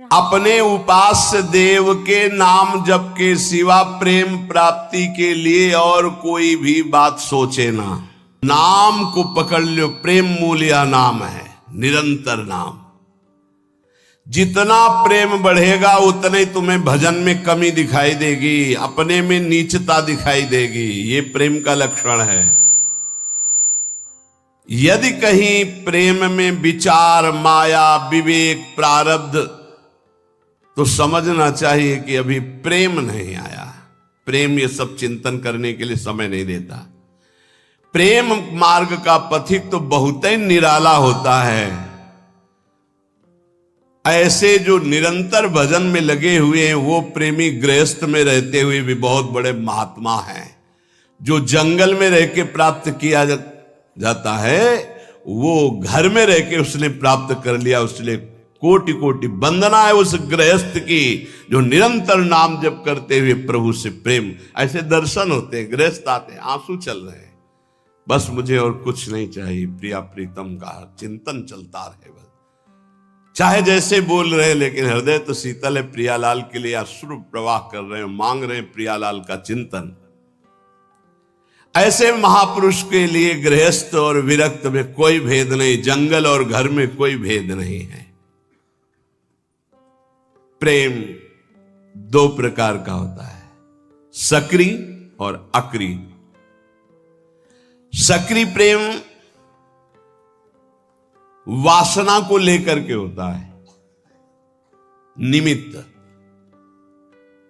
अपने उपास्य देव के नाम जप के सिवा प्रेम प्राप्ति के लिए और कोई भी बात सोचे ना। नाम को पकड़ लो, प्रेम मूल्य नाम है, निरंतर नाम। जितना प्रेम बढ़ेगा उतने तुम्हें भजन में कमी दिखाई देगी, अपने में नीचता दिखाई देगी। ये प्रेम का लक्षण है। यदि कहीं प्रेम में विचार, माया, विवेक, प्रारब्ध, तो समझना चाहिए कि अभी प्रेम नहीं आया। प्रेम ये सब चिंतन करने के लिए समय नहीं देता। प्रेम मार्ग का पथिक तो बहुत ही निराला होता है। ऐसे जो निरंतर भजन में लगे हुए हैं वो प्रेमी गृहस्थ में रहते हुए भी बहुत बड़े महात्मा हैं। जो जंगल में रह के प्राप्त किया जाता है वो घर में रह के उसने प्राप्त कर लिया। उसने कोटि कोटि वंदना है उस गृहस्थ की जो निरंतर नाम जप करते हुए प्रभु से प्रेम। ऐसे दर्शन होते हैं, गृहस्थ आते हैं, आंसू चल रहे हैं, बस मुझे और कुछ नहीं चाहिए, प्रिया प्रीतम का चिंतन चलता रहे। बस चाहे जैसे बोल रहे हैं लेकिन हृदय तो शीतल है। प्रियालाल के लिए अश्रु प्रवाह कर रहे हैं, मांग रहे हैं प्रियालाल का चिंतन। ऐसे महापुरुष के लिए गृहस्थ और विरक्त में कोई भेद नहीं, जंगल और घर में कोई भेद नहीं है। प्रेम दो प्रकार का होता है, सक्रिय और अक्रिय। सक्रिय प्रेम वासना को लेकर के होता है, निमित्त।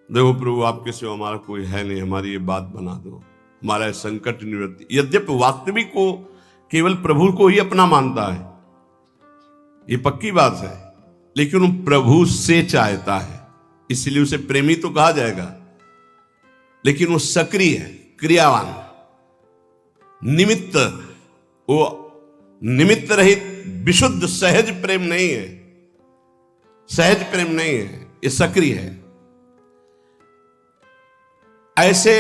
देखो प्रभु आपके सिवा हमारा कोई है नहीं, हमारी ये बात बना दो, हमारा संकट निवृत्ति। यद्यपि वास्तविक को केवल प्रभु को ही अपना मानता है, ये पक्की बात है, लेकिन वो प्रभु से चाहता है, इसलिए उसे प्रेमी तो कहा जाएगा। लेकिन वो सक्रिय है, क्रियावान, निमित्त। वो निमित्त रहित विशुद्ध सहज प्रेम नहीं है, सहज प्रेम नहीं है, ये सक्रिय है। ऐसे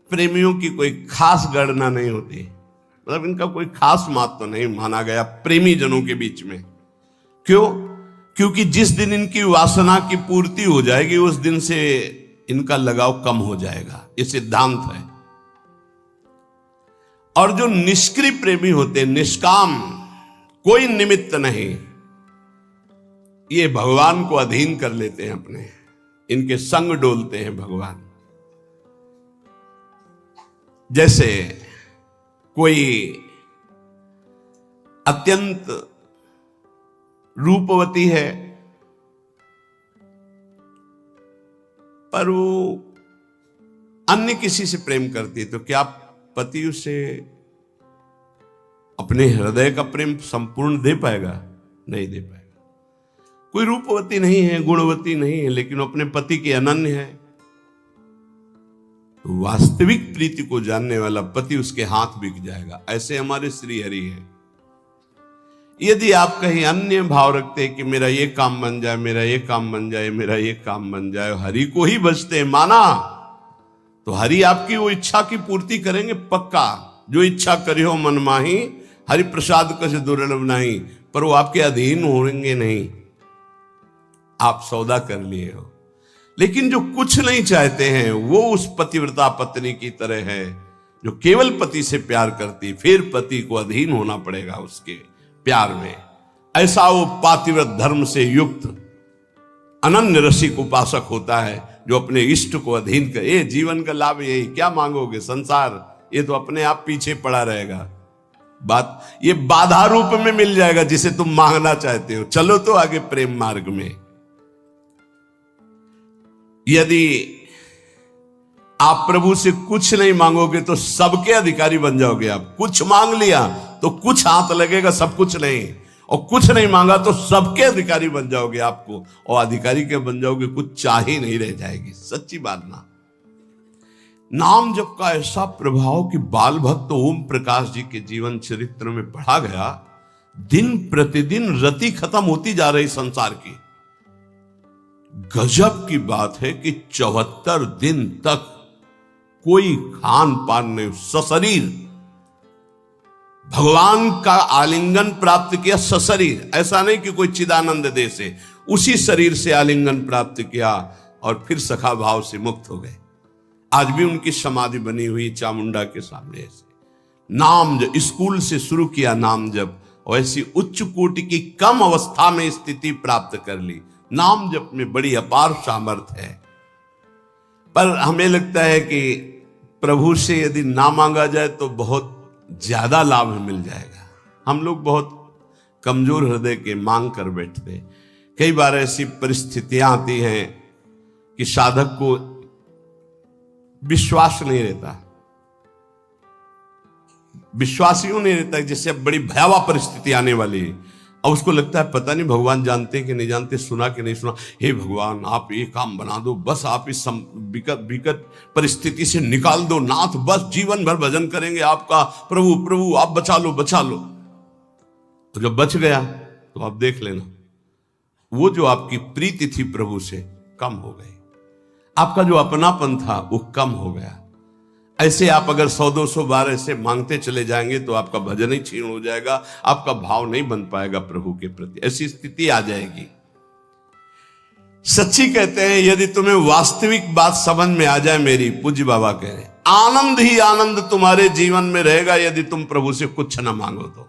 प्रेमियों की कोई खास गणना नहीं होती, मतलब इनका कोई खास महत्व नहीं माना गया प्रेमी जनों के बीच में। क्यों? क्योंकि जिस दिन इनकी वासना की पूर्ति हो जाएगी उस दिन से इनका लगाव कम हो जाएगा, ये सिद्धांत है। और जो निष्क्रिय प्रेमी होते हैं, निष्काम, कोई निमित्त नहीं, ये भगवान को अधीन कर लेते हैं अपने, इनके संग डोलते हैं भगवान। जैसे कोई अत्यंत रूपवती है पर वो अन्य किसी से प्रेम करती है, तो क्या पति उसे अपने हृदय का प्रेम संपूर्ण दे पाएगा? नहीं दे पाएगा। कोई रूपवती नहीं है, गुणवती नहीं है, लेकिन अपने पति के अनन्य है, तो वास्तविक प्रीति को जानने वाला पति उसके हाथ बिक जाएगा। ऐसे हमारे श्री हरि है। यदि आप कहीं अन्य भाव रखते हैं कि मेरा ये काम बन जाए, मेरा ये काम बन जाए, मेरा ये काम बन जाए, हरि को ही बचते हैं माना, तो हरि आपकी वो इच्छा की पूर्ति करेंगे पक्का। जो इच्छा करियो मन माही, हरि प्रसाद कछ दुर्लभ नहीं। पर वो आपके अधीन होंगे नहीं, आप सौदा कर लिए हो। लेकिन जो कुछ नहीं चाहते हैं वो उस पतिव्रता पत्नी की तरह है जो केवल पति से प्यार करती, फिर पति को अधीन होना पड़ेगा उसके प्यार में। ऐसा वो पातिव्रत धर्म से युक्त अनन्य रसिक उपासक होता है जो अपने इष्ट को अधीन कर। ये जीवन का लाभ यही, क्या मांगोगे? संसार ये तो अपने आप पीछे पड़ा रहेगा। बात ये बाधा रूप में मिल जाएगा जिसे तुम मांगना चाहते हो। चलो तो आगे प्रेम मार्ग में। यदि आप प्रभु से कुछ नहीं मांगोगे तो सबके अधिकारी बन जाओगे। आप कुछ मांग लिया तो कुछ हाथ लगेगा, सब कुछ नहीं, और कुछ नहीं मांगा तो सबके अधिकारी बन जाओगे आपको, और अधिकारी के बन जाओगे, कुछ चाह ही नहीं रह जाएगी। सच्ची बात ना। नाम जप का ऐसा प्रभाव कि बाल भक्त ओम प्रकाश जी के जीवन चरित्र में पढ़ा गया। दिन प्रतिदिन रति खत्म होती जा रही संसार की। गजब की बात है कि 74 दिन तक कोई खान पान नहीं, सशरीर भगवान का आलिंगन प्राप्त किया सशरीर। ऐसा नहीं कि कोई चिदानंद दे से, उसी शरीर से आलिंगन प्राप्त किया और फिर सखा भाव से मुक्त हो गए। आज भी उनकी समाधि बनी हुई चामुंडा के सामने। ऐसे नाम जब स्कूल से शुरू किया नाम जप, और ऐसी उच्च कोटि की कम अवस्था में स्थिति प्राप्त कर ली। नाम जप में बड़ी अपार सामर्थ्य है। पर हमें लगता है कि प्रभु से यदि ना मांगा जाए तो बहुत ज्यादा लाभ मिल जाएगा। हम लोग बहुत कमजोर हृदय के मांग कर बैठते। कई बार ऐसी परिस्थितियां आती हैं कि साधक को विश्वास नहीं रहता। विश्वासियों नहीं रहता, जैसे अब बड़ी भयावह परिस्थिति आने वाली है। अब उसको लगता है पता नहीं भगवान जानते कि नहीं जानते, सुना कि नहीं सुना। हे भगवान आप ये काम बना दो, बस आप इस विकट परिस्थिति से निकाल दो नाथ, बस जीवन भर भजन करेंगे आपका। प्रभु प्रभु आप बचा लो बचा लो। तो जब बच गया तो आप देख लेना वो जो आपकी प्रीति थी प्रभु से कम हो गई, आपका जो अपनापन था वो कम हो गया। ऐसे आप अगर 100-200 बार ऐसे मांगते चले जाएंगे तो आपका भजन ही क्षीण हो जाएगा, आपका भाव नहीं बन पाएगा प्रभु के प्रति। ऐसी स्थिति आ जाएगी। सच्ची कहते हैं यदि तुम्हें वास्तविक बात समझ में आ जाए मेरी, पूज्य बाबा कह रहे आनंद ही आनंद तुम्हारे जीवन में रहेगा यदि तुम प्रभु से कुछ न मांगो तो।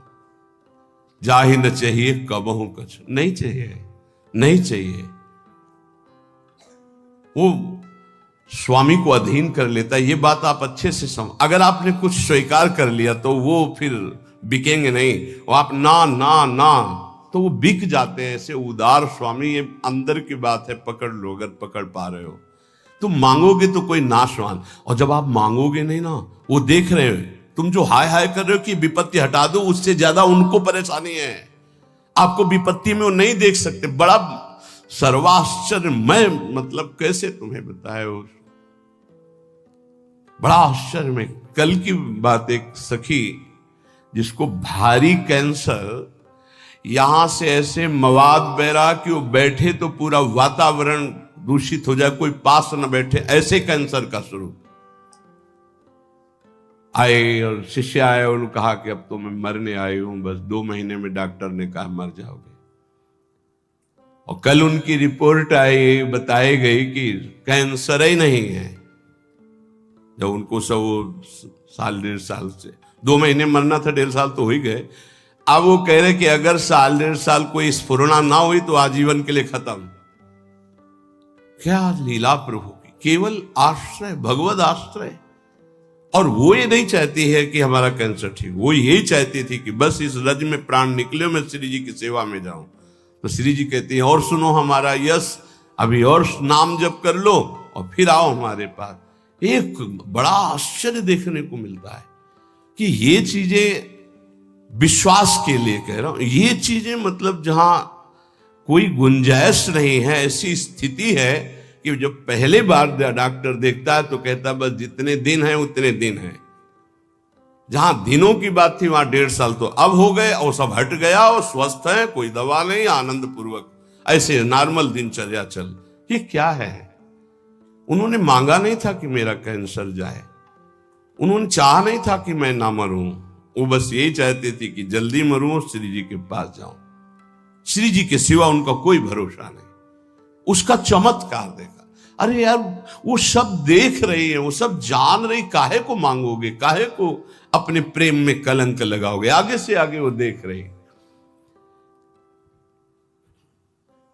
जा ही न चाहिए कबहू कुछ, नहीं चाहिए नहीं चाहिए। वो स्वामी को अधीन कर लेता है। ये बात आप अच्छे से समझ। अगर आपने कुछ स्वीकार कर लिया तो वो फिर बिकेंगे नहीं। वो आप ना ना ना तो वो बिक जाते हैं। ऐसे उदार स्वामी, ये अंदर की बात है, पकड़ लो अगर पकड़ पा रहे हो। तुम मांगोगे तो कोई नाशवान, और जब आप मांगोगे नहीं ना, वो देख रहे हो तुम जो हाय हाय कर रहे हो कि विपत्ति हटा दो, उससे ज्यादा उनको परेशानी है। आपको विपत्ति में वो नहीं देख सकते। बड़ा सर्वाश्चर्य, मैं मतलब कैसे तुम्हें बताए, बड़ा आश्चर्य में। कल की बात, एक सखी जिसको भारी कैंसर, यहां से ऐसे मवाद बह रहा कि वो बैठे तो पूरा वातावरण दूषित हो जाए, कोई पास न बैठे, ऐसे कैंसर का शुरू। आए और शिष्य आए और कहा कि अब तो मैं मरने आई हूं, बस 2 महीने में डॉक्टर ने कहा मर जाओगे। और कल उनकी रिपोर्ट आई, बताई गई कि कैंसर ही नहीं है। जब उनको सब 1.5 साल से 2 महीने मरना था, 1.5 साल तो हो ही गए। अब वो कह रहे कि अगर 1.5 साल कोई स्फुरना ना हुई तो आजीवन के लिए खत्म। क्या लीला प्रभु की, केवल आश्रय, भगवत आश्रय। और वो ये नहीं चाहती है कि हमारा कैंसर ठीक, वो यही चाहती थी कि बस इस रज में प्राण निकले, मैं श्री जी की सेवा में जाऊं। तो श्री जी कहती है और सुनो हमारा यश, अभी और नाम जप कर लो और फिर आओ हमारे पास। एक बड़ा आश्चर्य देखने को मिलता है कि ये चीजें विश्वास के लिए कह रहा हूं, ये चीजें मतलब जहां कोई गुंजाइश नहीं है, ऐसी स्थिति है कि जब पहले बार डॉक्टर देखता है तो कहता है बस जितने दिन हैं उतने दिन हैं। जहां दिनों की बात थी वहां 1.5 साल तो अब हो गए, और सब हट गया और स्वस्थ है, कोई दवा नहीं, आनंद पूर्वक ऐसे नॉर्मल दिनचर्या चल। ये क्या है? उन्होंने मांगा नहीं था कि मेरा कैंसर जाए, उन्होंने चाहा नहीं था कि मैं ना मरूं, वो बस यही चाहते थे कि जल्दी मरूं और श्री जी के पास जाऊं। श्री जी के सिवा उनका कोई भरोसा नहीं। उसका चमत्कार देखा। अरे यार वो सब देख रही है, वो सब जान रही, काहे को मांगोगे, काहे को अपने प्रेम में कलंक लगाओगे? आगे से आगे वो देख रही।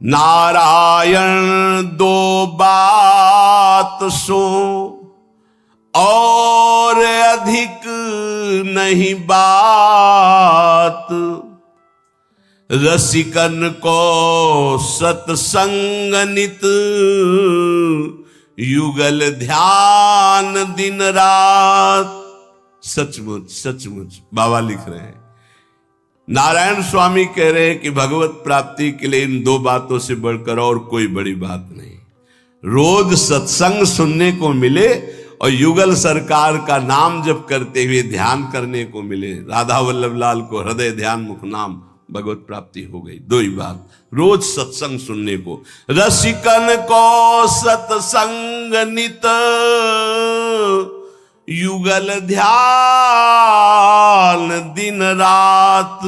नारायण 2 बात सो और अधिक नहीं बात, रसिकन को सत्संग नित, युगल ध्यान दिन रात। सचमुच सचमुच बाबा लिख रहे हैं, नारायण स्वामी कह रहे हैं कि भगवत प्राप्ति के लिए इन 2 बातों से बढ़कर और कोई बड़ी बात नहीं। रोज सत्संग सुनने को मिले और युगल सरकार का नाम जप करते हुए ध्यान करने को मिले। राधा वल्लभ लाल को हृदय ध्यान मुख नाम भगवत प्राप्ति हो गई। 2 ही बात, रोज सत्संग सुनने को। रसिकन को सत्संग नित, युगल ध्यान दिन रात।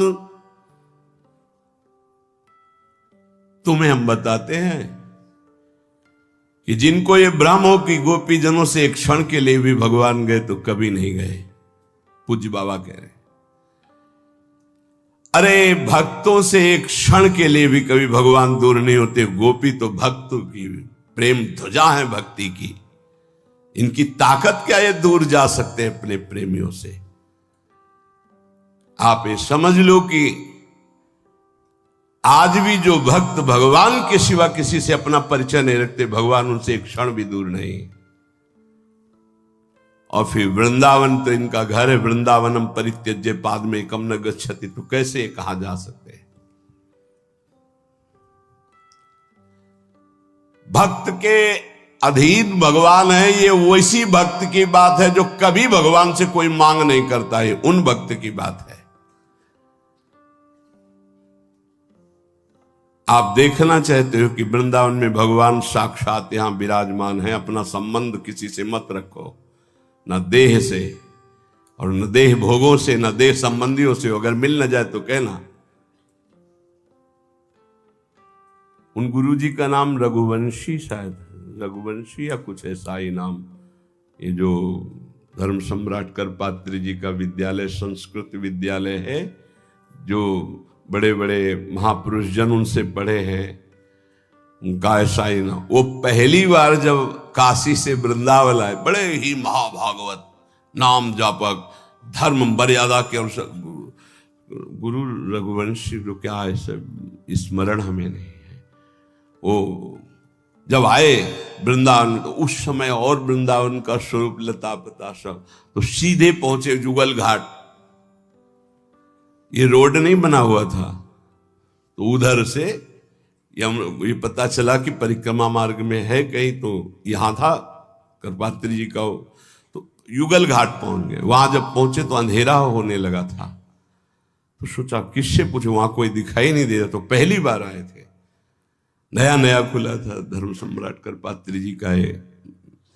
तुम्हें हम बताते हैं कि जिनको ये भ्रम हो कि गोपी जनों से एक क्षण के लिए भी भगवान गए तो कभी नहीं गए। पूज्य बाबा कह रहे, अरे भक्तों से एक क्षण के लिए भी कभी भगवान दूर नहीं होते। गोपी तो भक्तों की प्रेम ध्वजा है भक्ति की, इनकी ताकत क्या ये दूर जा सकते हैं अपने प्रेमियों से। आप ये समझ लो कि आज भी जो भक्त भगवान के सिवा किसी से अपना परिचय नहीं रखते, भगवान उनसे एक क्षण भी दूर नहीं। और फिर वृंदावन तो इनका घर है, वृंदावनम परित्यज्य पादमेकम न गच्छति, तो कैसे कहा जा सकते हैं। भक्त के अधीन भगवान है, ये वैसी भक्त की बात है जो कभी भगवान से कोई मांग नहीं करता है, उन भक्त की बात है। आप देखना चाहते हो कि वृंदावन में भगवान साक्षात यहां विराजमान है, अपना संबंध किसी से मत रखो, न देह से और न देह भोगों से, न देह संबंधियों से। अगर मिल न जाए तो कहना। उन गुरुजी का नाम रघुवंशी, शायद रघुवंशी या कुछ ऐसा ही नाम, ये जो धर्म सम्राट करपात्री जी का विद्यालय, संस्कृत विद्यालय है, जो बड़े बड़े महापुरुष जन उनसे पढ़े हैं, उनका ऐसा ही नाम। वो पहली बार जब काशी से वृंदावन आए, बड़े ही महाभागवत, नाम जापक, धर्म मर्यादा के अनुसार गुरु रघुवंशी, जो क्या है सब स्मरण हमें नहीं है। वो जब आए वृंदावन, तो उस समय और वृंदावन का स्वरूप लता पता सब, तो सीधे पहुंचे जुगल घाट। ये रोड नहीं बना हुआ था, तो उधर से ये पता चला कि परिक्रमा मार्ग में है कहीं, तो यहां था करपात्री जी का, तो युगल घाट पहुंच गए। वहां जब पहुंचे तो अंधेरा होने लगा था, तो सोचा किससे पूछे, वहां कोई दिखाई नहीं दे रहा। तो पहली बार आए थे, नया नया खुला था धर्म सम्राट करपात्री जी का ये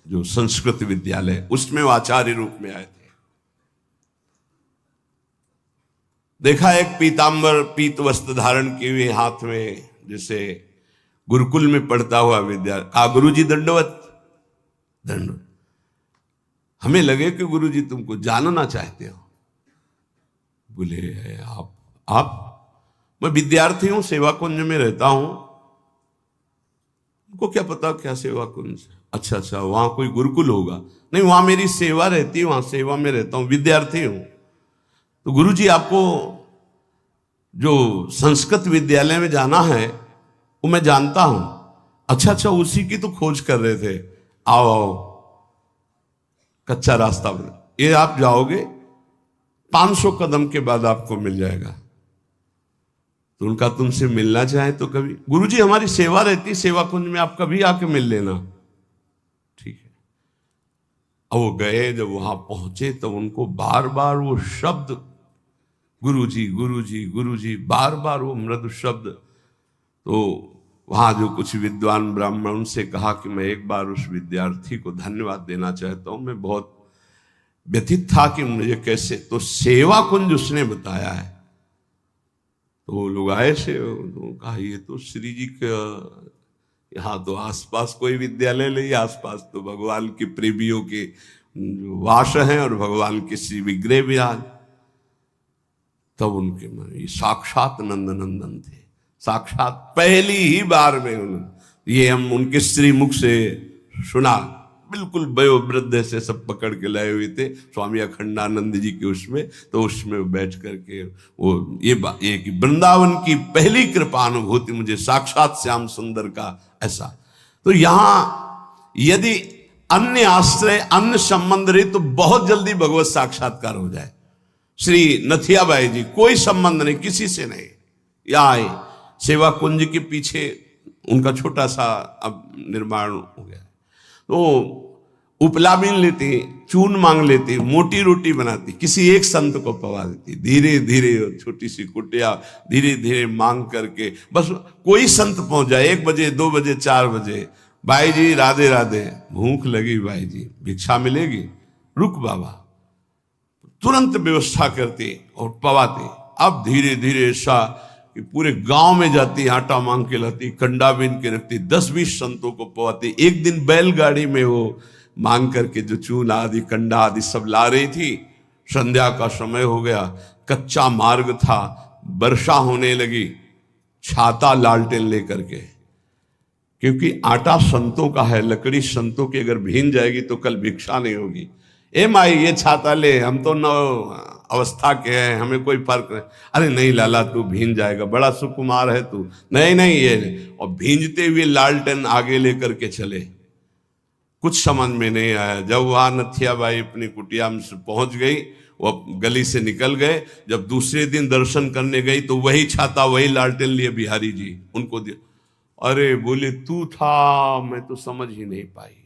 जो संस्कृत विद्यालय, उसमें वो आचार्य रूप में आए थे। देखा एक पीतांबर पीत वस्त्र धारण किए हुए हाथ में, जैसे गुरुकुल में पढ़ता हुआ विद्यार्थी। कहा गुरु जी दंडवत, दंडवत। हमें लगे कि गुरु जी तुमको जानना चाहते हो। बोले आप मैं विद्यार्थी हूं, सेवा कुंज में रहता हूं। उनको क्या पता क्या सेवा कुंज। अच्छा, वहां कोई गुरुकुल होगा? नहीं, वहां मेरी सेवा रहती है, वहां सेवा में रहता हूं, विद्यार्थी हूं। तो गुरुजी आपको जो संस्कृत विद्यालय में जाना है वो मैं जानता हूं। अच्छा, उसी की तो खोज कर रहे थे। आओ, कच्चा रास्ता बना, ये आप जाओगे 500 कदम के बाद आपको मिल जाएगा। तो उनका तुमसे मिलना चाहे तो कभी, गुरुजी हमारी सेवा रहती, सेवा कुंज में आप कभी आके मिल लेना। ठीक है। अब वो गए, जब वहां पहुंचे तो उनको बार बार वो शब्द गुरुजी गुरुजी गुरुजी, बार बार वो मृदु शब्द। तो वहां जो कुछ विद्वान ब्राह्मण, उनसे कहा कि मैं एक बार उस विद्यार्थी को धन्यवाद देना चाहता हूं, मैं बहुत व्यथित था कि मुझे कैसे। तो सेवा कुंज उसने बताया है। तो वो लोग आए से, तो कहा ये तो श्री जी का, यहाँ तो आसपास कोई विद्यालय नहीं, आसपास तो भगवान के प्रेमियों के वास हैं और भगवान के श्री विग्रह विराज। तब उनके मन, ये साक्षात नंदनंदन थे, साक्षात पहली ही बार में उन्होंने, ये हम उनके श्री मुख से सुना। बिल्कुल वयोवृद्ध से सब पकड़ के लाए हुए थे स्वामी अखंडानंद जी के उसमें। तो उसमें बैठ करके वो ये कि वृंदावन की पहली कृपा अनुभूति मुझे साक्षात श्याम सुंदर का, ऐसा। तो यहां यदि अन्य आश्रय, अन्य संबंध रहे तो बहुत जल्दी भगवत साक्षात्कार हो जाए। श्री नथियाबाई जी, कोई संबंध नहीं, किसी से नहीं, या आए सेवा कुंज के पीछे उनका छोटा सा अब निर्माण हो गया। तो उपला बीन लेती, चून मांग लेती, मोटी रोटी बनाती, किसी एक संत को पवा देती, धीरे धीरे छोटी सी कुटिया धीरे धीरे मांग करके, बस कोई संत पहुंच जाए 1 बजे 2 बजे 4 बजे, भाई जी राधे राधे, भूख लगी भाई जी, भिक्षा मिलेगी, रुक बाबा, तुरंत व्यवस्था करते और पवाते। अब धीरे धीरे ऐसा कि पूरे गांव में जाती, आटा मांग के लाती, कंडा बीन के रखती, 10-20 संतों को पवाती। एक दिन बैलगाड़ी में वो मांग करके जो चूना आदि, कंडा आदि सब ला रही थी। संध्या का समय हो गया, कच्चा मार्ग था, वर्षा होने लगी, छाता लालटेन लेकर के, क्योंकि आटा संतों का है, लकड़ी संतों की अगर भीन जाएगी तो कल भिक्षा नहीं होगी। ए माई ये छाता ले, हम तो नव अवस्था के हैं, हमें कोई फर्क नहीं। अरे नहीं लाला तू भीन जाएगा, बड़ा सुकुमार है तू। नहीं नहीं ये, और भींजते हुए लालटेन आगे लेकर के चले। कुछ समझ में नहीं आया। जब वहां नथिया बाई अपनी कुटिया में पहुंच गई, वो गली से निकल गए। जब दूसरे दिन दर्शन करने गई तो वही छाता, वही लालटेन लिए बिहारी जी उनको दिया। अरे बोले तू था, मैं तो समझ ही नहीं पाई।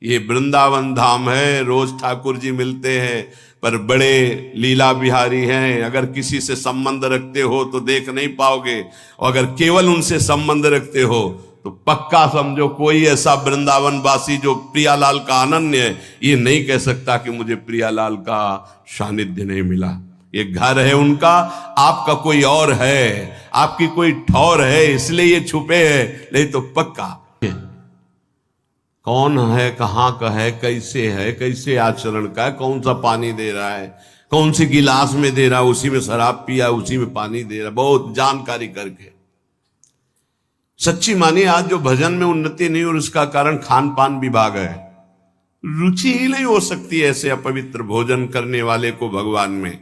ये वृंदावन धाम है, रोज ठाकुर जी मिलते हैं, पर बड़े लीला बिहारी हैं। अगर किसी से संबंध रखते हो तो देख नहीं पाओगे, और अगर केवल उनसे संबंध रखते हो तो पक्का समझो कोई ऐसा वृंदावन वासी जो प्रियालाल का अनन्य है, ये नहीं कह सकता कि मुझे प्रियालाल का सानिध्य नहीं मिला। ये घर है उनका, आपका कोई और है, आपकी कोई ठौर है, इसलिए ये छुपे है, नहीं तो पक्का। कौन है, कहाँ का है, कैसे आचरण का है, कौन सा पानी दे रहा है, कौन सी गिलास में दे रहा है, उसी में शराब पिया, उसी में पानी दे रहा है, बहुत जानकारी करके। सच्ची मानिए, आज जो भजन में उन्नति नहीं और उसका कारण खान पान विभाग है। रुचि ही नहीं हो सकती ऐसे अपवित्र भोजन करने वाले को भगवान में।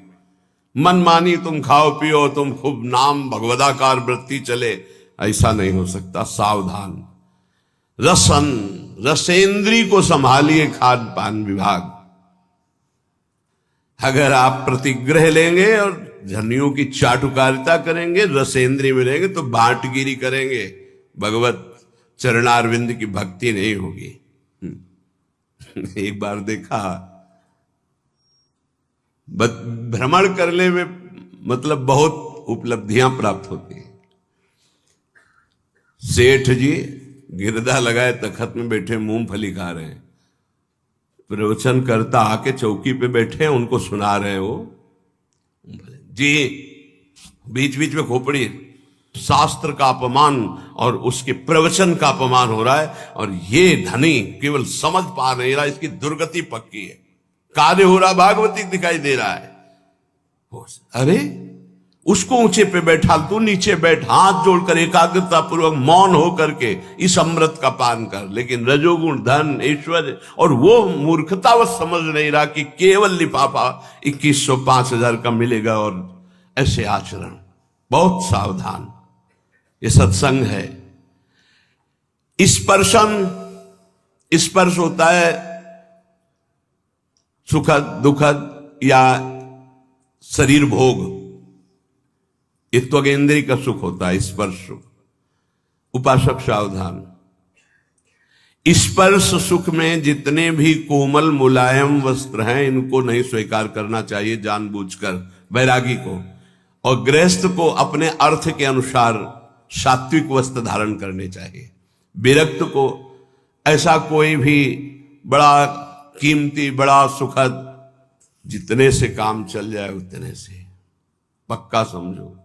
मन मानी तुम खाओ पियो, तुम खूब नाम भगवदाकार वृत्ति चले, ऐसा नहीं हो सकता। सावधान, रसेंद्री को संभालिए खान पान विभाग। अगर आप प्रतिग्रह लेंगे और झनियों की चाटुकारिता करेंगे, रसेंद्री में रहेंगे तो बांटगिरी करेंगे, भगवत चरणारविंद की भक्ति नहीं होगी। एक बार देखा, भ्रमण करने में मतलब बहुत उपलब्धियां प्राप्त होती हैं। सेठ जी गिरदा लगाए तखत में बैठे, मूंगफली खा रहे हैं। प्रवचन करता आके चौकी पे बैठे, उनको सुना रहे हो जी, बीच बीच में खोपड़ी। शास्त्र का अपमान और उसके प्रवचन का अपमान हो रहा है, और ये धनी केवल समझ पा नहीं रहा, इसकी दुर्गति पक्की है। कार्य हो रहा, भागवती दिखाई दे रहा है। अरे उसको ऊंचे पे बैठा, तू नीचे बैठ, हाथ जोड़कर एकाग्रता पूर्वक मौन हो करके इस अमृत का पान कर। लेकिन रजोगुण, धन, ऐश्वर्य, और वो मूर्खतावश समझ नहीं रहा कि केवल लिफाफा 2100 5000 का मिलेगा, और ऐसे आचरण। बहुत सावधान, ये सत्संग है। स्पर्श होता है सुखद दुखद या शरीर भोग, ये त्वगेंद्री का सुख होता है, स्पर्श सुख। उपासक सावधान, स्पर्श सुख में जितने भी कोमल मुलायम वस्त्र हैं, इनको नहीं स्वीकार करना चाहिए जानबूझकर वैरागी को। और गृहस्थ को अपने अर्थ के अनुसार सात्विक वस्त्र धारण करने चाहिए। विरक्त को ऐसा कोई भी बड़ा कीमती, बड़ा सुखद, जितने से काम चल जाए उतने से, पक्का समझो।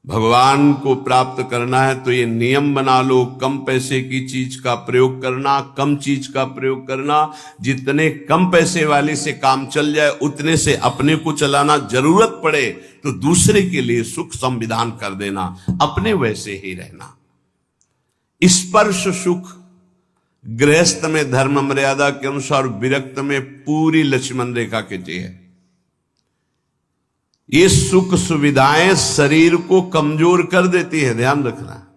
भगवान को प्राप्त करना है तो ये नियम बना लो, कम पैसे की चीज का प्रयोग करना, कम चीज का प्रयोग करना। जितने कम पैसे वाले से काम चल जाए उतने से अपने को चलाना, जरूरत पड़े तो दूसरे के लिए सुख संविधान कर देना, अपने वैसे ही रहना। स्पर्श सुख गृहस्थ में धर्म मर्यादा के अनुसार, विरक्त में पूरी लक्ष्मण रेखा के चाहिए। ये सुख सुविधाएं शरीर को कमजोर कर देती है, ध्यान रखना।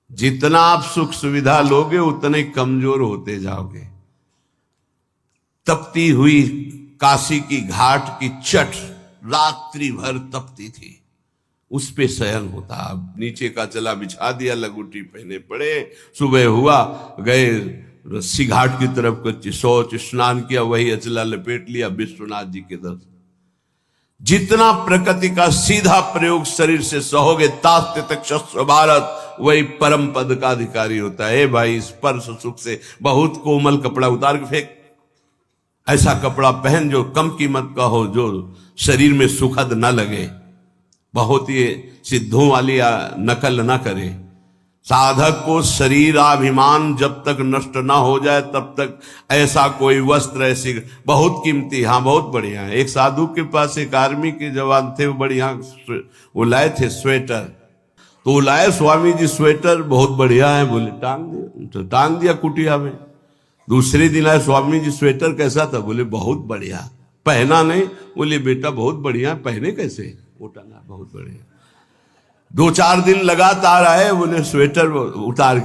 जितना आप सुख सुविधा लोगे उतने कमजोर होते जाओगे। तपती हुई काशी की घाट की चट रात्रि भर तपती थी, उस पे शयन होता। अब नीचे का चला बिछा दिया, लगुटी पहने पड़े, सुबह हुआ गए रस्सी घाट की तरफ, कच्ची शौच स्नान किया, वही अचला लपेट लिया, विश्वनाथ जी के दर्शन। जितना प्रकृति का सीधा प्रयोग शरीर से सहोगे, तास्ते तक शस्त्र भारत, वही परम पद का अधिकारी होता है। भाई स्पर्श सुख से बहुत कोमल कपड़ा उतार के फेंक, ऐसा कपड़ा पहन जो कम कीमत का हो, जो शरीर में सुखद न लगे। बहुत ही सिद्धों वाली नकल ना करे। साधक को शरीराभिमान जब तक नष्ट ना हो जाए तब तक ऐसा कोई वस्त्र, ऐसी बहुत कीमती, हाँ बहुत बढ़िया है। एक साधु के पास एक आर्मी के जवान थे, वो बढ़िया वो लाए थे स्वेटर, तो वो लाए स्वामी जी स्वेटर बहुत बढ़िया है, बोले टांग दिया, तो टांग दिया कुटिया में। दूसरे दिन आए, स्वामी जी स्वेटर कैसा था? बोले बहुत बढ़िया। पहना नहीं? बोले बेटा बहुत बढ़िया, पहने कैसे? वो टंगा बहुत बढ़िया। 2-4 दिन लगातार आए, बोले स्वेटर उतार